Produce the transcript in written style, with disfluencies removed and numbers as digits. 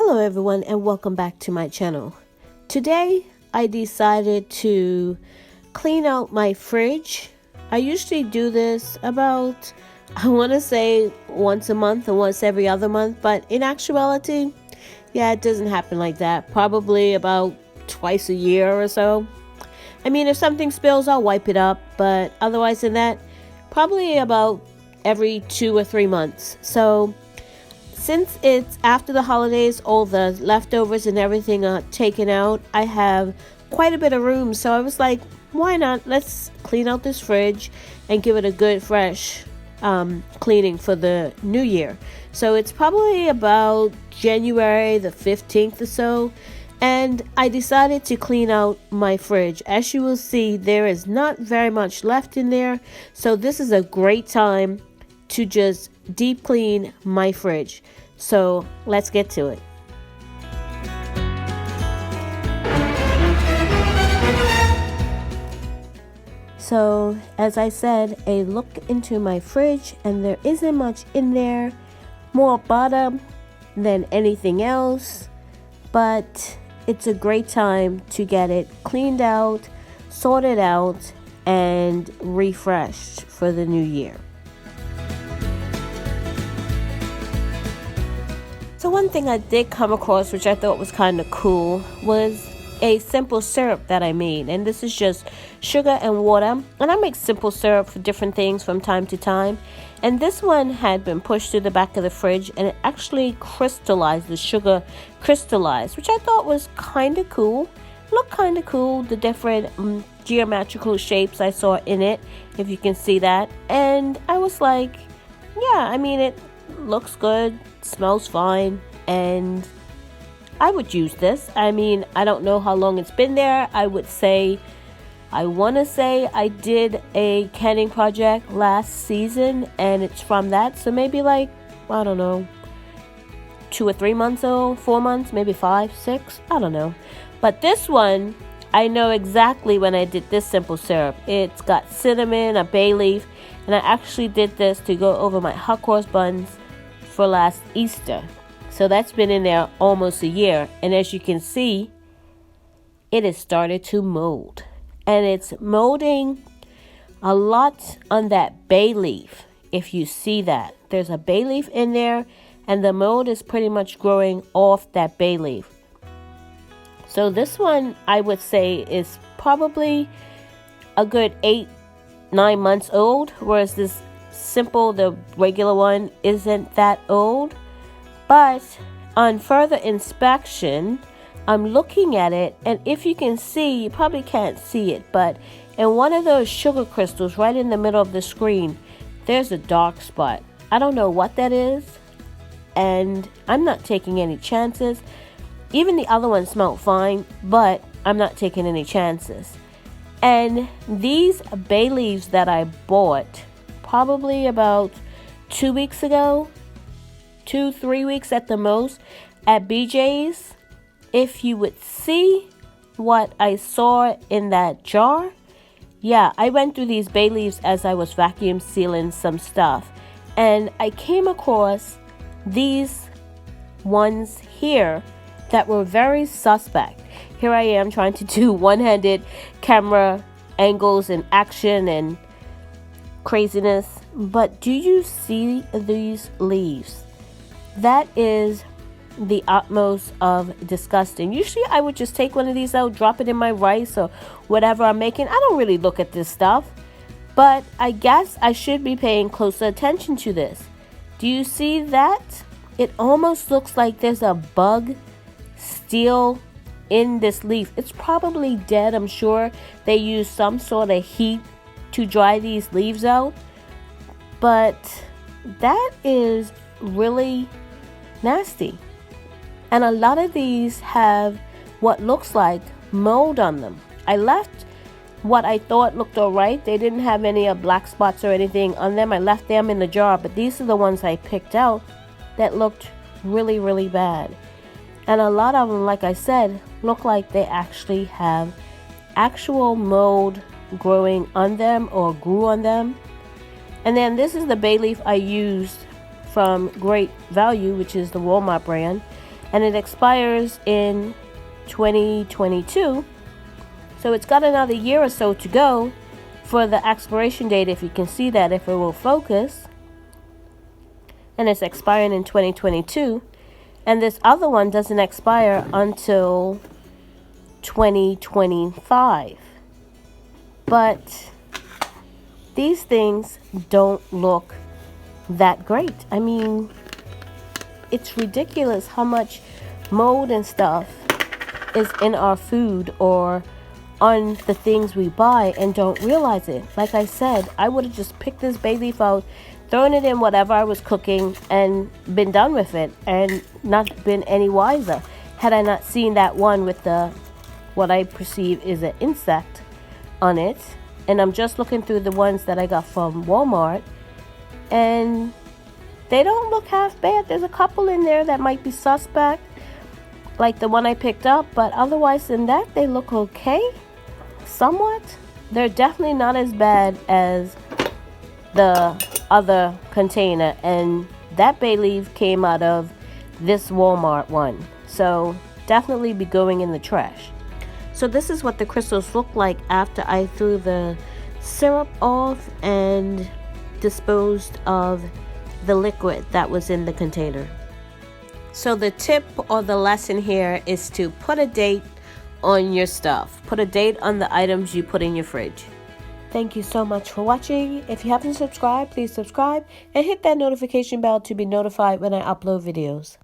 Hello everyone and welcome back to my channel. Today I decided to clean out my fridge. I usually do this about, I want to say once a month or once every other month, but in actuality, yeah, it doesn't happen like that. Probably about twice a year or so. I mean, if something spills, I'll wipe it up, but otherwise than that, probably about every 2 or 3 months. So since it's after the holidays, all the leftovers and everything are taken out, I have quite a bit of room. So I was like, why not? Let's clean out this fridge and give it a good fresh cleaning for the new year. So it's probably about January the 15th or so. And I decided to clean out my fridge. As you will see, there is not very much left in there. So this is a great time to just deep clean my fridge. So let's get to it. So as I said, a look into my fridge, and there isn't much in there, more bottom than anything else, but it's a great time to get it cleaned out, sorted out, and refreshed for the new year. So one thing I did come across, which I thought was kind of cool, was a simple syrup that I made. And this is just sugar and water. And I make simple syrup for different things from time to time. And this one had been pushed through the back of the fridge, and it actually crystallized, the sugar crystallized, which I thought was kind of cool. Looked kind of cool, the different geometrical shapes I saw in it, if you can see that. And I was like, yeah, I mean, it looks good, smells fine, and I would use this. I mean, I don't know how long it's been there. I want to say I did a canning project last season, and it's from that. So maybe like, I don't know, 2 or 3 months old, 4 months, maybe 5, 6, I don't know. But this one, I know exactly when I did this simple syrup. It's got cinnamon, a bay leaf, and I actually did this to go over my hot cross buns for last Easter. So that's been in there almost a year, and as you can see, it has started to mold, and it's molding a lot on that bay leaf. If you see that, there's a bay leaf in there, and the mold is pretty much growing off that bay leaf. So this one, I would say, is probably a good 8-9 months old, whereas this simple, the regular one, isn't that old. But on further inspection, I'm looking at it, and if you can see, you probably can't see it, but in one of those sugar crystals right in the middle of the screen, there's a dark spot. I don't know what that is, and I'm not taking any chances. Even the other one smelled fine, but I'm not taking any chances. And these bay leaves that I bought probably about 2 weeks ago, 2-3 weeks at the most, at BJ's, if you would see what I saw in that jar, yeah, I went through these bay leaves as I was vacuum sealing some stuff, and I came across these ones here that were very suspect. Here I am trying to do one-handed camera angles and action and craziness, but do you see these leaves? That is the utmost of disgusting. Usually I would just take one of these out, drop it in my rice or whatever I'm making. I don't really look at this stuff, but I guess I should be paying closer attention to this. Do you see that? It almost looks like there's a bug still in this leaf. It's probably dead. I'm sure they use some sort of heat to dry these leaves out, but that is really nasty. And a lot of these have what looks like mold on them. I left what I thought looked alright. They didn't have any black spots or anything on them. I left them in the jar, but these are the ones I picked out that looked really, really bad. And a lot of them, like I said, look like they actually have actual mold growing on them or grew on them. And then this is the bay leaf I used from Great Value, which is the Walmart brand. and it expires in 2022. So it's got another year or so to go for the expiration date, if you can see that, if it will focus. And it's expiring in 2022. And this other one doesn't expire until 2025. But these things don't look that great. I mean, it's ridiculous how much mold and stuff is in our food or on the things we buy and don't realize it. Like I said, I would have just picked this bay leaf out, thrown it in whatever I was cooking, and been done with it, and not been any wiser had I not seen that one with the what I perceive is an insect on it. And I'm just looking through the ones that I got from Walmart, and they don't look half bad. There's a couple in there that might be suspect, like the one I picked up, but otherwise than that, they look okay, somewhat. They're definitely not as bad as the other container, and that bay leaf came out of this Walmart one, so definitely be going in the trash. So this is what the crystals look like after I threw the syrup off and disposed of the liquid that was in the container. So the tip or the lesson here is to put a date on your stuff. Put a date on the items you put in your fridge. Thank you so much for watching. If you haven't subscribed, please subscribe and hit that notification bell to be notified when I upload videos.